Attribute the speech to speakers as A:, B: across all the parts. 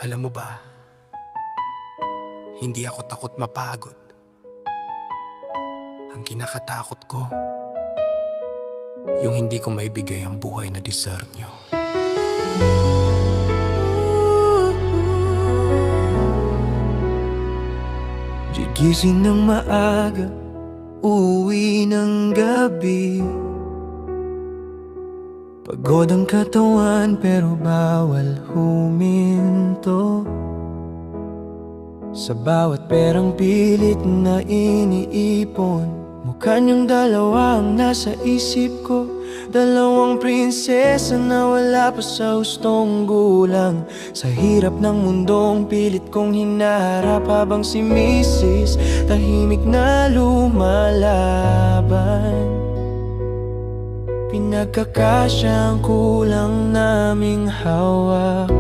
A: Alam mo ba, hindi ako takot mapagod. Ang kinakatakot ko, yung hindi ko maibigay ang buhay na deserve nyo.
B: Gigising ng maaga, uuwi ng gabi. Pagod ang katawan pero bawal huminto. Sa bawat perang pilit na iniipon, mukha niyang dalawa ang nasa isip ko. Dalawang prinsesa na wala pa sa hustong gulang. Sa hirap ng mundong pilit kong hinaharap, habang si Mrs. tahimik na lumalaban. Pinagkakasya ang kulang naming hawak.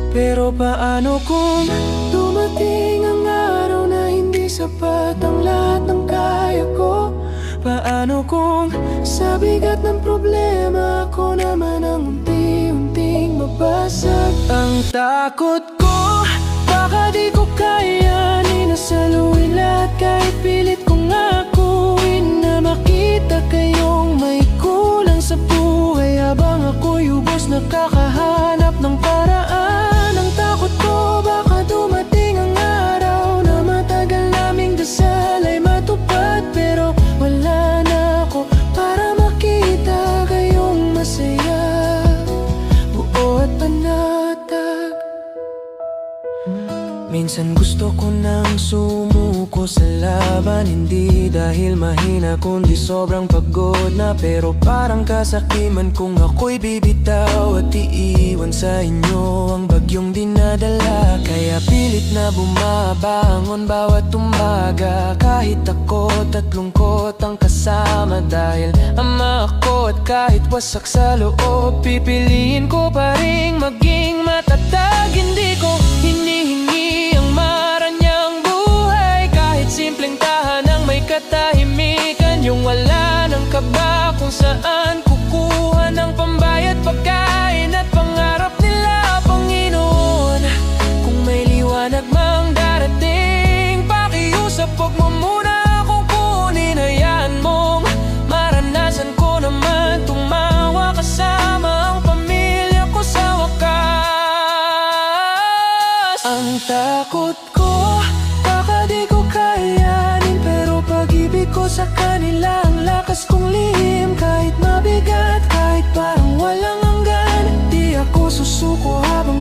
B: Pero paano kung dumating ang araw na hindi sapat ang lahat ng kaya ko? Paano kung sa bigat ng problema ako naman ang unti-unting mabasag? Ang takot ko, baka di ko kayanin na saluhin lahat, kahit pilit kong akuin na makita kayong may kulang sa buhay, habang ako'y ubos na kakahanap ng paraan. Ang takot ko, baka dumating ang araw na matagal naming dasal ay matupad, pero wala na ako para makita kayong masaya, buo at panatag. Minsan gusto ko nang sumuko sa laban, hindi dahil mahina kundi sobrang pagod na. Pero parang kasakiman kung ako'y bibitaw at iiwan sa inyo ang bagyong dinadala. Kaya pilit na bumabangon bawat umaga, kahit takot at lungkot ang kasama. Dahil ama ako at kahit wasak sa loob, pipiliin ko pa rin maging matatag. Hindi ko hinihingi ang maranyang buhay, kahit simpleng tahanang may katahimikan. Yung wala ng kaba kung saan kukuha ng pambayad, pagkain at pangarap nila, Panginoon. Kung may liwanag mang darating, pakiusap wag mo muna akong kunin. Hayaan mong maranasan ko naman tumawa kasama ang pamilya ko sa wakas. Ang takot ko, baka di ko kayanin, pero pag-ibig ko sa kanila ang lakas kong lihim. Kahit mabigat, kahit parang walang hanggan, di ako susuko habang